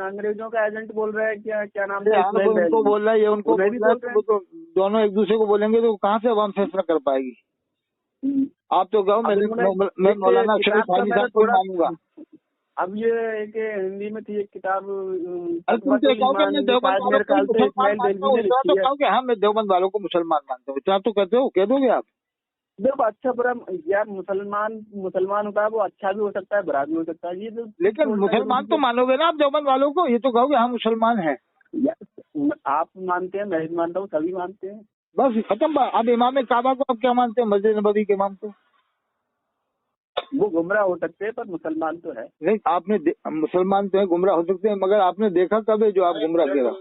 अंग्रेजों का एजेंट बोल रहे हैं। क्या नाम था? हाँ वो उनको बोल रहा है, ये उनको उन्हें बोल भी रहा है, बोल रहे तो वो तो दोनों एक दूसरे को बोलेंगे तो कहाँ से अवाम फैसला कर पाएगी? हैं। आप तो कहो मैं मौलाना शहीद थानवी साहब को ही मानूंगा। अब ये एक हिंदी में थी एक किताब, अरे तुम तो कहोगे मैं देवबंद शायद वालों मेरे को ख्याल से मुसलमान इस्माइल मानता बेलवी हूँ, ने इतना लिखी तो है। कहोगे हाँ मैं देवबंद वालों को मुसलमान मानता हूँ, इतना तो कहते हो, कह दोगे आप। देखो अच्छा बुरा यार, मुसलमान होता है वो अच्छा भी हो सकता है, बुरा भी हो सकता है। ये तो लेकिन मुसलमान तो मानोगे ना आप देवबंद वालों को? ये तो कहोगे हाँ मुसलमान है। आप मानते हैं, मैं भी मानता हूँ, सभी मानते हैं। बस खत्म बात। अब इमाम काबा को आप क्या मानते हैं? मस्जिद नबवी के इमाम को? वो गुमराह हो सकते हैं पर मुसलमान तो है। नहीं आपने मुसलमान तो है, गुमराह हो सकते हैं, मगर आपने देखा कब है जो आप गुमराह कह रहे हो?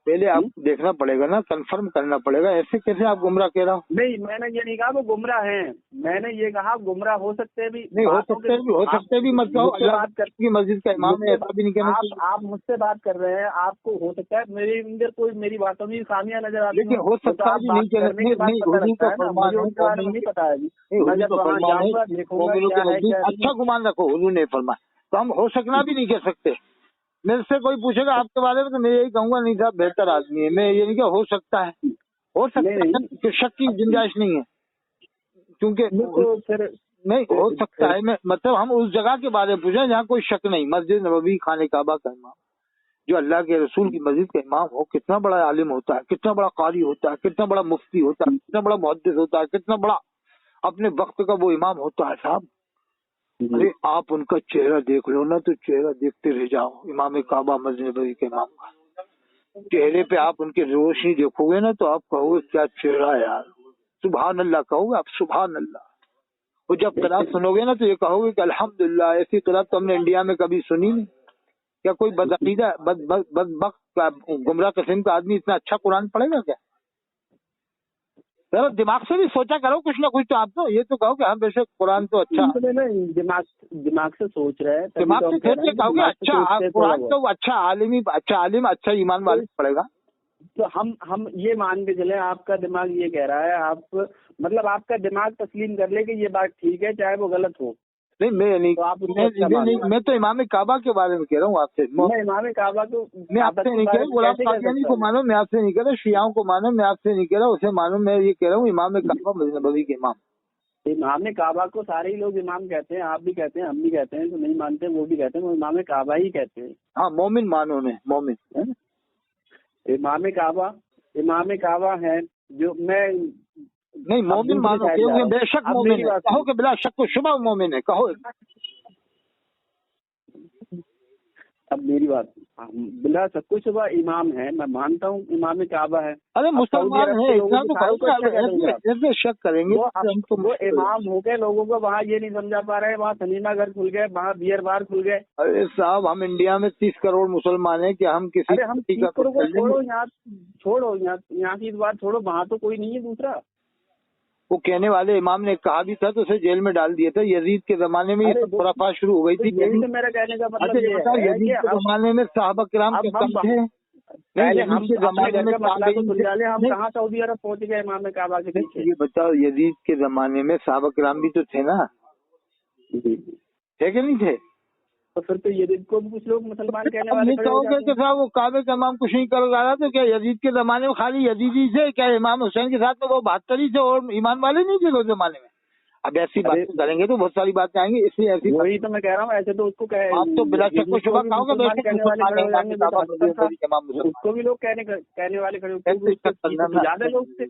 पहले आपको देखना पड़ेगा ना, कंफर्म करना पड़ेगा। ऐसे कैसे आप गुमराह कह रहा हो? नहीं, मैंने ये नहीं कहा वो गुमराह हैं, मैंने ये कहा गुमराह हो सकते भी। नहीं हो सकते भी मत कहो। अल्लाह की मस्जिद का इमाम है, ऐसा भी नहीं कहना चाहिए। आप मुझसे बात कर रहे हैं, आपको हो सकता है मेरे अंदर कोई मेरी बातों में खामियां नजर आती लेकिन हो सकता है भी नहीं कहना, नहीं पता है, मुझे नहीं पता है। मैं जब वहाँ जाऊंगा देखूंगा क्या है क्या नहीं। अच्छा गुमान रखो, हुजूर ने फरमाया। तो हम हो सकना भी नहीं कह सकते। मेरे से कोई पूछेगा आपके बारे में तो मैं यही कहूंगा नहीं साहब बेहतर आदमी है। मैं ये नहीं कि हो सकता है, हो सकता है कि शक की गुंजाइश नहीं है, क्योंकि तो फिर नहीं हो सकता है। मैं मतलब हम उस जगह के बारे में पूछे जहाँ कोई शक नहीं। मस्जिद नबवी, खाने काबा का इमाम, जो अल्लाह के रसूल की मस्जिद का इमाम हो, कितना बड़ा आलिम होता है, कितना बड़ा कारी होता है, कितना बड़ा मुफ्ती होता है, कितना बड़ा मुहद्दिस होता है, कितना बड़ा अपने वक्त का वो इमाम होता है साहब। अरे आप उनका चेहरा देख लो ना तो चेहरा देखते रह जाओ। इमाम काबा मस्जिद नबवी के इमाम का चेहरे पे आप उनकी रोशनी देखोगे ना तो आप कहोगे क्या चेहरा है यार, सुभान अल्लाह कहोगे आप, सुभान अल्लाह। और जब किरात सुनोगे ना तो ये कहोगे कि अल्हम्दुलिल्लाह, ऐसी किरात तो हमने इंडिया में कभी सुनी नहीं। क्या कोई बदअकीदा बदबख्त गुमराह किस्म का आदमी इतना अच्छा कुरान पढ़ेगा क्या? यार दिमाग से भी सोचा करो कुछ ना कुछ। तो आप तो ये तो कहो कि हम वैसे कुरान तो अच्छा, दिमाग से सोच रहे हैं, दिमाग से सोच के कहोगे अच्छा कुरान तो अच्छा आलिम अच्छा ईमान वाले पड़ेगा। तो हम ये मान के चले आपका दिमाग ये कह रहा है, आप मतलब आपका दिमाग तस्लीम कर ले कि ये बात ठीक है चाहे वो गलत हो। नहीं मैं नहीं, तो मैं तो इमाम काबा के बारे में कह रहा हूँ आपसे। मैं इमाम काबा को मैं आपसे नहीं कह रहा गुलाम कादियानी को मानो, मैं आपसे नहीं कह रहा शियाओं को मानो, मैं आपसे नहीं कह रहा उसे मानो। मैं ये कह रहा हूँ इमाम काबा मस्जिद नबवी के इमाम। इमाम काबा को सारे ही लोग इमाम कहते हैं, आप भी कहते हैं, हम भी कहते हैं, जो नहीं मानते वो भी कहते हैं, वो इमाम काबा ही कहते हैं। हाँ मोमिन मानो ने, मोमिन इमाम काबा है जो मैं नहीं मोमिन मानो, क्योंकि बेशक मोमिन है। कहो कि बिला शक शुबह मोमिन है, कहो। अब मेरी बात, बिला शक शुबह इमाम है, मैं मानता हूँ इमाम काबा है। अरे मुसलमान है इतना तो कहो, ऐसे शक करेंगे वो इमाम हो गए, लोगों को वहाँ ये नहीं समझा पा रहे हैं, वहाँ सिनेमा घर खुल गए, वहाँ बियर बार खुल गए। अरे साहब हम इंडिया में 30 करोड़ मुसलमान हैं कि हम किसी, अरे हम 30 करोड़ को छोड़ो, यहाँ की बात छोड़ो, वहाँ तो कोई नहीं है दूसरा। वो कहने वाले इमाम ने कहा भी था तो उसे जेल में डाल दिया था। यजीद के जमाने में ये खुराफात शुरू हो गई थी। यही तो मेरा कहने का मतलब ये है यजीद के जमाने में सहाबा किराम के कम थे। पहले हम जमाने में हम कहाँ सऊदी अरब पहुँच गए इमाम काबा के पीछे? ये बताओ यजीद के जमाने में सहाबा किराम भी तो थे ना, थे कि नहीं थे? तो फिर तो यजीद को भी कुछ लोग मुसलमान कहने अब वाले नहीं खड़े हो कहोगे जाते कि हैं। साहब वो काबे का इमाम कुछ नहीं कर रहा था, तो क्या यजीद के जमाने में खाली यजीदी थे? क्या इमाम हुसैन के साथ में वो 72 ही थे और ईमान वाले नहीं थे उस जमाने में? अब ऐसी बातें करेंगे तो बहुत सारी बातें आएंगी, इसलिए ऐसी वही तो मैं कह रहा हूँ, ऐसे तो उसको आप तो बिला शक व शुबा कहोगे मुसलमान बेशक कहने वाले मुसलमान खड़े है, हो इमाम जाएंगे, साहब बेटा मदीना हसन के इमाम था, मुसलमान। उसको भी लोग कहने वाले खड़े होते, कैसे उसके इज्जत पीछे करना तो है? ज्यादा लोग थे,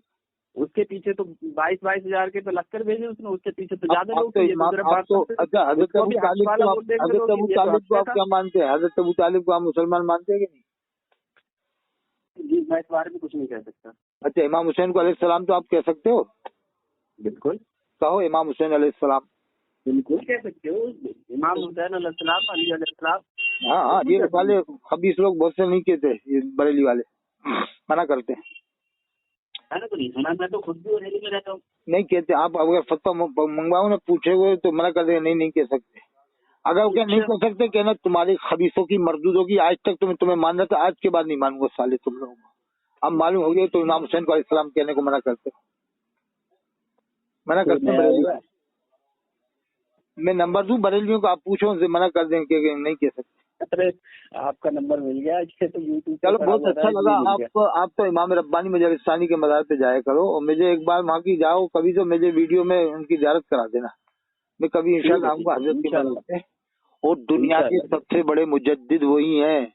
उसके पीछे तो 22-22 हजार के तो लश्कर भेजे उसने, उसके पीछे तो ज्यादा लोग थे। ये दूसरा बात तो करते थे। अच्छा हजरत उसको अबू भी हक तालिब वाला को वोट देंगे हजरत लोग, अबू ये तो तालिब को हक आप था। क्या मानते हैं? हजरत अबू तालिब को आप मुसलमान मानते हैं कि नहीं? जी मैं इस बारे में कुछ नहीं कह सकता। अच्छा इमाम हुसैन को अलैहिस्सलाम तो आप कह सकते हो? बिल्कुल कहो इमाम हुसैन अलैहिस्सलाम। बिल्कुल कह सकते हो, इमाम हुसैन अलैहिस्सलाम, अली अलैहिस्सलाम। हाँ हाँ, ये वाले खबीस लोग बहुत से नहीं कहते, ये बरेली वाले मना करते हैं। मैंने तो नहीं सुना, मैं तो खुद भी बरेली में रहता हूँ। नहीं कहते, आप अगर फतवा मंगवाओ ना, पूछे हुए तो मना कर देंगे, नहीं कह सकते। अगर क्या नहीं कह सकते, कहना तुम्हारे खबीसों की मर्दूदों की आज तक तुम्हें मान रहा था, आज के बाद नहीं मानूंगा साले तुम लोगों को। अब मालूम हो गया तो इमाम हुसैन को अलैहिस्सलाम कहने को मना करते बरेली। मैं नंबर दूं बरेलियों को, आप पूछो उनसे, मना कर देंगे कि नहीं कह सकते। अरे आपका नंबर मिल गया, इससे तो यूट्यूब। चलो बहुत अच्छा लगा। आप तो इमाम रब्बानी मजलिस्तानी के मज़ार पे जाया करो, और मुझे एक बार वहाँ की जाओ कभी, तो मुझे वीडियो में उनकी ज़ियारत करा देना। मैं कभी इंशाल्लाह आऊंगा हजरत के मज़ार पे। और दुनिया के सबसे बड़े मुजद्दिद वही हैं।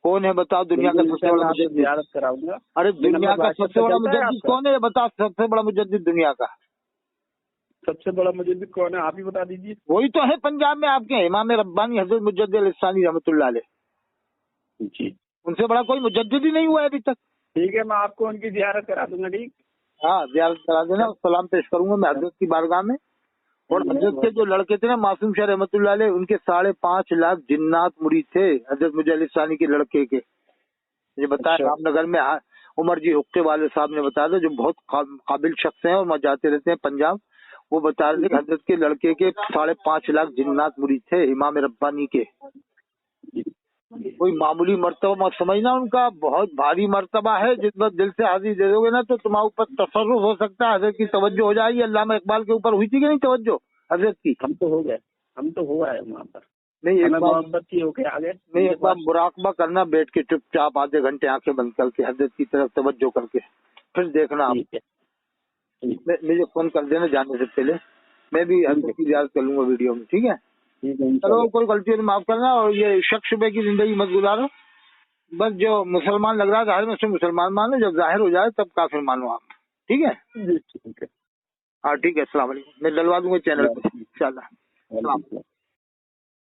कौन है बताओ दुनिया का सबसे बड़ा मुजद्दिद? ज़ियारत कराऊंगा। अरे दुनिया का सबसे बड़ा मुजद्दिद कौन है, बताओ सबसे बड़ा मुजद्दिद दुनिया का सबसे बड़ा मुजद्दिद कौन है, आप ही बता दीजिए। वही तो है पंजाब में आपके इमाम रब्बानी हजरत मुजद्दिद अलैहिस्सलामी रहमतुल्लाह अलैह। जी उनसे बड़ा कोई मुजद्दिद ही नहीं हुआ है अभी तक। ठीक है, मैं आपको उनकी ज़ियारत करा दूंगा। ठीक, हाँ ज़ियारत करा देना, और सलाम पेश करूंगा मैं हजरत की बारगाह में। और हजरत के जो लड़के थे ना मासूम शाह रहमतुल्लाह अलैह, उनके 5.5 लाख जिन्नात मुरीद थे हजरत मुजद्दिद अलैहिस्सलामी के लड़के के। ये बताया रामनगर में उमर जी हुक्के वाले साहब ने बताया था, जो बहुत काबिल शख्स हैं और वहाँ जाते रहते हैं पंजाब। वो बता रहे थे कि हजरत के लड़के के 5.5 लाख जिन्नात मुरीद थे इमाम रब्बानी के। कोई मामूली मर्तबा मत समझना, उनका बहुत भारी मर्तबा है। जिस वक्त दिल से हाजिर दे दोगे ना, तो तुम्हारे ऊपर तसर्रुफ हो सकता है, हजरत की तवज्जो हो जाएगी। अल्लामा इकबाल के ऊपर हुई थी कि नहीं तवज्जो हजरत की? हम तो हो गए, हम तो हुआ है वहाँ पर। नहीं एक बार मोहब्बत की होके आगे, नहीं एक बार मुराकबा करना, बैठ के चुपचाप आधे घंटे आंखें बंद करके हजरत की तरफ तवज्जो करके, फिर देखना आप। मुझे फोन कर देना जाने से पहले, मैं भी हजरत की ज़ियारत कर लूंगा वीडियो में। ठीक है, चलो कोई गलती हो माफ करना। और ये शक शुबे की जिंदगी मत गुजारो। बस जो मुसलमान लग रहा है जाहिर में, उसे मुसलमान मानो, जब जाहिर हो जाए तब काफिर मानो आप। ठीक है, ठीक है। हाँ ठीक है, अस्सलाम वालेकुम। मैं डलवा दूंगा चैनल पे इंशाल्लाह।